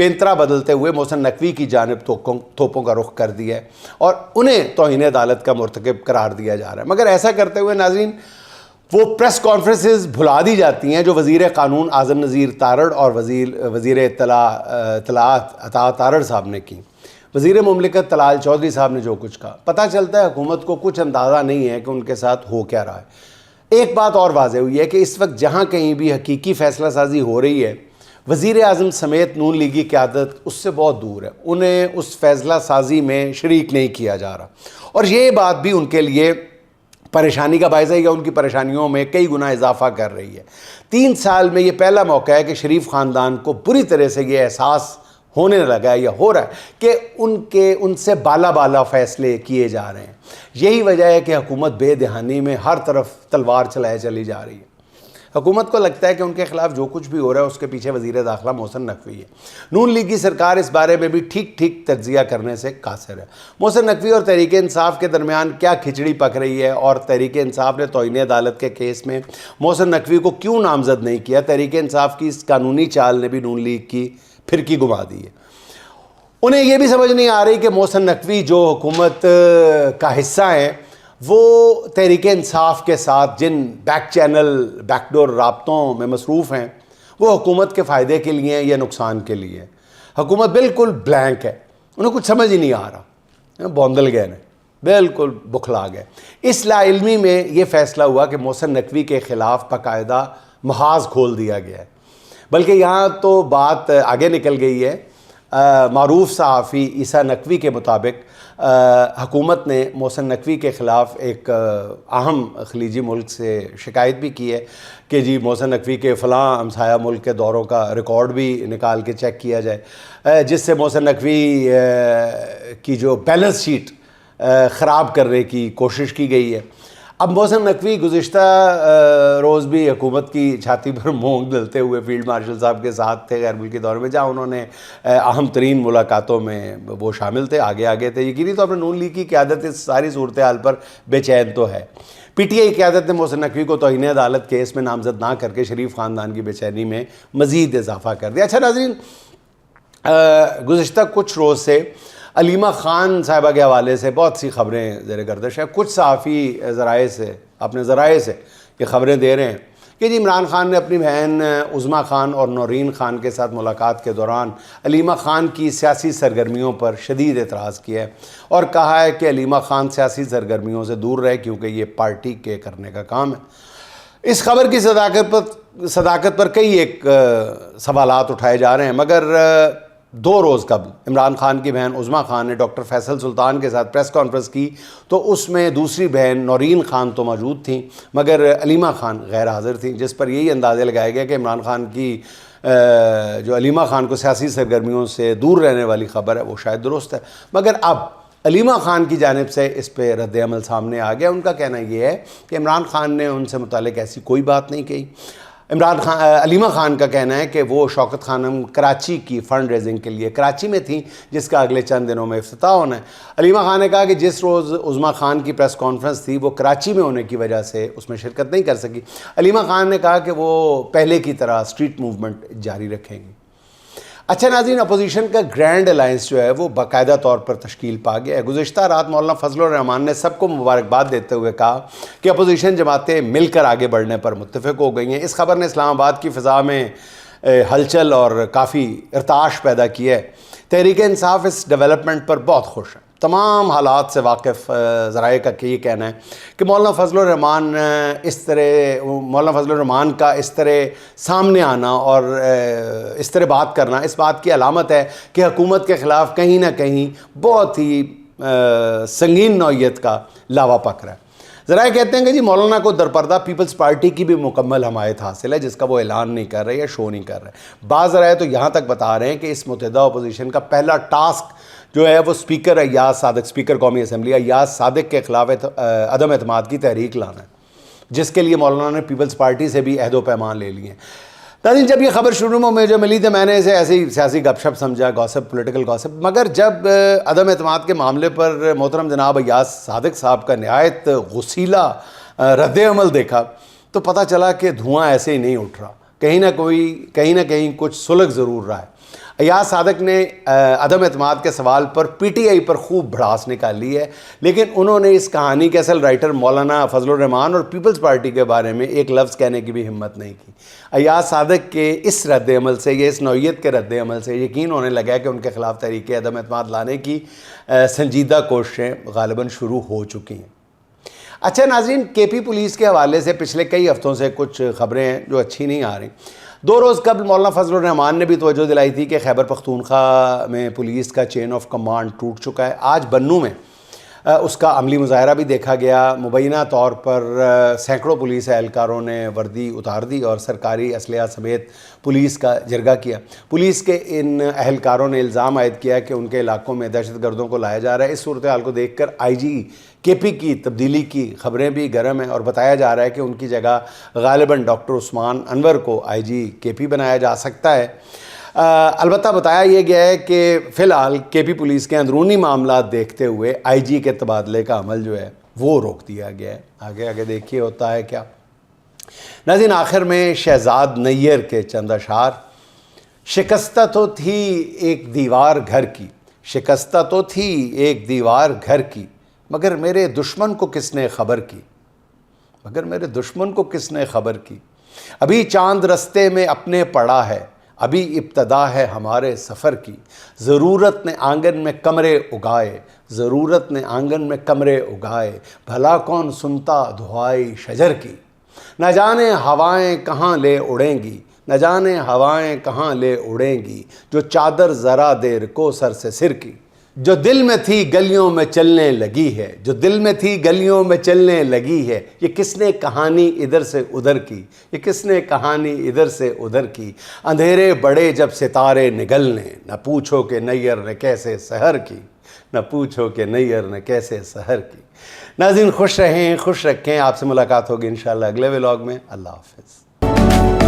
پینترا بدلتے ہوئے محسن نقوی کی جانب توپوں کا رخ کر دیا ہے اور انہیں توہین عدالت کا مرتکب قرار دیا جا رہا ہے. مگر ایسا کرتے ہوئے ناظرین وہ پریس کانفرنسز بھلا دی جاتی ہیں جو وزیر قانون اعظم نذیر تارڑ اور وزیر اطلاعات عطا تارڑ صاحب نے کی. وزیر مملکت طلال چودھری صاحب نے جو کچھ کہا, پتہ چلتا ہے حکومت کو کچھ اندازہ نہیں ہے کہ ان کے ساتھ ہو کیا رہا ہے. ایک بات اور واضح ہوئی ہے کہ اس وقت جہاں کہیں بھی حقیقی فیصلہ سازی ہو رہی ہے, وزیر اعظم سمیت نون لیگی قیادت اس سے بہت دور ہے, انہیں اس فیصلہ سازی میں شریک نہیں کیا جا رہا. اور یہ بات بھی ان کے لیے پریشانی کا باعث ہے یا ان کی پریشانیوں میں کئی گنا اضافہ کر رہی ہے. 3 سال میں یہ پہلا موقع ہے کہ شریف خاندان کو بری طرح سے یہ احساس ہونے لگا ہے یا ہو رہا ہے کہ ان سے بالا فیصلے کیے جا رہے ہیں. یہی وجہ ہے کہ حکومت بے دہانی میں ہر طرف تلوار چلائے چلی جا رہی ہے. حکومت کو لگتا ہے کہ ان کے خلاف جو کچھ بھی ہو رہا ہے اس کے پیچھے وزیر داخلہ محسن نقوی ہے. نون لیگ کی سرکار اس بارے میں بھی ٹھیک تجزیہ کرنے سے قاصر ہے. محسن نقوی اور تحریک انصاف کے درمیان کیا کھچڑی پک رہی ہے اور تحریک انصاف نے توہین عدالت کے کیس میں محسن نقوی کو کیوں نامزد نہیں کیا, تحریک انصاف کی اس قانونی چال نے بھی نون لیگ کی پھرکی گما دی ہے. انہیں یہ بھی سمجھ نہیں آ رہی کہ محسن نقوی جو حکومت کا حصہ ہیں وہ تحریک انصاف کے ساتھ جن بیک ڈور رابطوں میں مصروف ہیں وہ حکومت کے فائدے کے لیے ہیں یا نقصان کے لیے. حکومت بالکل بلینک ہے, انہیں کچھ سمجھ ہی نہیں آ رہا, بوندل گئے ہیں, بالکل بکھلا گئے. اس لا علمی میں یہ فیصلہ ہوا کہ محسن نقوی کے خلاف باقاعدہ محاذ کھول دیا گیا ہے. بلکہ یہاں تو بات آگے نکل گئی ہے. معروف صحافی عیسیٰ نقوی کے مطابق حکومت نے محسن نقوی کے خلاف ایک اہم خلیجی ملک سے شکایت بھی کی ہے کہ جی محسن نقوی کے فلاں ہمسایہ ملک کے دوروں کا ریکارڈ بھی نکال کے چیک کیا جائے, جس سے محسن نقوی کی جو بیلنس شیٹ خراب کرنے کی کوشش کی گئی ہے. اب محسن نقوی گزشتہ روز بھی حکومت کی چھاتی پر مونگ ڈلتے ہوئے فیلڈ مارشل صاحب کے ساتھ تھے غیر ملکی دورے میں, جہاں انہوں نے اہم ترین ملاقاتوں میں وہ شامل تھے, آگے تھے. یقینی طور پر نون لیگ کی قیادت اس ساری صورتحال پر بے چین تو ہے. پی ٹی آئی قیادت نے محسن نقوی کو توہین عدالت کیس میں نامزد نہ کر کے شریف خاندان کی بے چینی میں مزید اضافہ کر دیا. اچھا ناظرین, گزشتہ کچھ روز سے علیمہ خان صاحبہ کے حوالے سے بہت سی خبریں زیر گردش ہیں. کچھ صحافی اپنے ذرائع سے یہ خبریں دے رہے ہیں کہ جی عمران خان نے اپنی بہن عظمیٰ خان اور نورین خان کے ساتھ ملاقات کے دوران علیمہ خان کی سیاسی سرگرمیوں پر شدید اعتراض کیا ہے اور کہا ہے کہ علیمہ خان سیاسی سرگرمیوں سے دور رہے کیونکہ یہ پارٹی کے کرنے کا کام ہے. اس خبر کی صداقت پر کئی ایک سوالات اٹھائے جا رہے ہیں, مگر 2 روز قبل عمران خان کی بہن عظمیٰ خان نے ڈاکٹر فیصل سلطان کے ساتھ پریس کانفرنس کی تو اس میں دوسری بہن نورین خان تو موجود تھیں مگر علیمہ خان غیر حاضر تھیں, جس پر یہی اندازہ لگایا گیا کہ عمران خان کی جو علیمہ خان کو سیاسی سرگرمیوں سے دور رہنے والی خبر ہے وہ شاید درست ہے. مگر اب علیمہ خان کی جانب سے اس پہ رد عمل سامنے آ گیا. ان کا کہنا یہ ہے کہ عمران خان نے ان سے متعلق ایسی کوئی بات نہیں کہی. علیمہ خان کا کہنا ہے کہ وہ شوکت خانم کراچی کی فنڈ ریزنگ کے لیے کراچی میں تھیں جس کا اگلے چند دنوں میں افتتاح ہونا ہے. علیمہ خان نے کہا کہ جس روز عظمیٰ خان کی پریس کانفرنس تھی وہ کراچی میں ہونے کی وجہ سے اس میں شرکت نہیں کر سکی. علیمہ خان نے کہا کہ وہ پہلے کی طرح اسٹریٹ موومنٹ جاری رکھیں گی. اچھا ناظرین, اپوزیشن کا گرینڈ الائنس جو ہے وہ باقاعدہ طور پر تشکیل پا گیا ہے. گزشتہ رات مولانا فضل الرحمان نے سب کو مبارکباد دیتے ہوئے کہا کہ اپوزیشن جماعتیں مل کر آگے بڑھنے پر متفق ہو گئی ہیں. اس خبر نے اسلام آباد کی فضا میں ہلچل اور کافی ارتعاش پیدا کی ہے. تحریک انصاف اس ڈیولپمنٹ پر بہت خوش ہے. تمام حالات سے واقف ذرائع کا یہ کہنا ہے کہ مولانا فضل الرحمان کا اس طرح سامنے آنا اور اس طرح بات کرنا اس بات کی علامت ہے کہ حکومت کے خلاف کہیں نہ کہیں بہت ہی سنگین نوعیت کا لاوا پک رہا ہے. ذرائع کہتے ہیں کہ جی مولانا کو درپردہ پیپلز پارٹی کی بھی مکمل حمایت حاصل ہے جس کا وہ اعلان نہیں کر رہے یا شو نہیں کر رہے. بعض ذرائع تو یہاں تک بتا رہے ہیں کہ اس متحدہ اپوزیشن کا پہلا ٹاسک جو ہے وہ اسپیکر ایاز صادق, اسپیکر قومی اسمبلی ایاز صادق کے خلاف عدم اعتماد کی تحریک لانا ہے, جس کے لیے مولانا نے پیپلز پارٹی سے بھی عہد و پیمان لے لیے ہیں. ناظرین, جب یہ خبر شروع میں جو ملی تھی میں نے اسے ایسے ہی سیاسی گپ شپ سمجھا, گوسپ, پولیٹیکل گوسپ, مگر جب عدم اعتماد کے معاملے پر محترم جناب ایاز صادق صاحب کا نہایت غسیلہ رد عمل دیکھا تو پتہ چلا کہ دھواں ایسے ہی نہیں اٹھ رہا. کہیں نہ کہیں کچھ سلگ ضرور رہا ہے۔ ایاز صادق نے عدم اعتماد کے سوال پر پی ٹی آئی پر خوب بھڑاس نکالی ہے، لیکن انہوں نے اس کہانی کے اصل رائٹر مولانا فضل الرحمان اور پیپلز پارٹی کے بارے میں ایک لفظ کہنے کی بھی ہمت نہیں کی۔ ایاز صادق کے اس رد عمل سے یا اس نوعیت کے رد عمل سے یقین ہونے لگا کہ ان کے خلاف تحریک عدم اعتماد لانے کی سنجیدہ کوششیں غالباً شروع ہو چکی ہیں۔ اچھا ناظرین، کے پی پولیس کے حوالے سے پچھلے کئی ہفتوں سے کچھ خبریں ہیں جو اچھی نہیں آ رہی۔ 2 روز قبل مولانا فضل الرحمان نے بھی توجہ دلائی تھی کہ خیبر پختونخوا میں پولیس کا چین آف کمانڈ ٹوٹ چکا ہے۔ آج بنوں میں اس کا عملی مظاہرہ بھی دیکھا گیا۔ مبینہ طور پر سینکڑوں پولیس اہلکاروں نے وردی اتار دی اور سرکاری اسلحہ سمیت پولیس کا جرگہ کیا۔ پولیس کے ان اہلکاروں نے الزام عائد کیا کہ ان کے علاقوں میں دہشت گردوں کو لایا جا رہا ہے۔ اس صورتحال کو دیکھ کر آئی جی کے پی کی تبدیلی کی خبریں بھی گرم ہیں اور بتایا جا رہا ہے کہ ان کی جگہ غالباً ڈاکٹر عثمان انور کو آئی جی کے پی بنایا جا سکتا ہے۔ البتہ بتایا یہ گیا ہے کہ فی الحال کے پی پولیس کے اندرونی معاملات دیکھتے ہوئے آئی جی کے تبادلے کا عمل جو ہے وہ روک دیا گیا ہے۔ آگے دیکھیے ہوتا ہے کیا۔ ناظرین، آخر میں شہزاد نیر کے چند اشعار۔ شکستہ تو تھی ایک دیوار گھر کی، شکستہ تو تھی ایک دیوار گھر کی، مگر میرے دشمن کو کس نے خبر کی، مگر میرے دشمن کو کس نے خبر کی۔ ابھی چاند رستے میں اپنے پڑا ہے، ابھی ابتدا ہے ہمارے سفر کی۔ ضرورت نے آنگن میں کمرے اگائے، ضرورت نے آنگن میں کمرے اگائے، بھلا کون سنتا دعائی شجر کی۔ نہ جانے ہوائیں کہاں لے اڑیں گی، نہ جانے ہوائیں کہاں لے اڑیں گی، جو چادر ذرا دیر کو سر سے سر کی۔ جو دل میں تھی گلیوں میں چلنے لگی ہے، جو دل میں تھی گلیوں میں چلنے لگی ہے، یہ کس نے کہانی ادھر سے ادھر کی، یہ کس نے کہانی ادھر سے ادھر کی۔ اندھیرے بڑے جب ستارے نگلنے، نہ پوچھو کہ نیر نے کیسے سحر کی، نہ پوچھو کہ نیر نے کیسے سحر کی۔ ناظرین، خوش رہیں، خوش رکھیں۔ آپ سے ملاقات ہوگی انشاءاللہ اگلے ولاگ میں۔ اللہ حافظ۔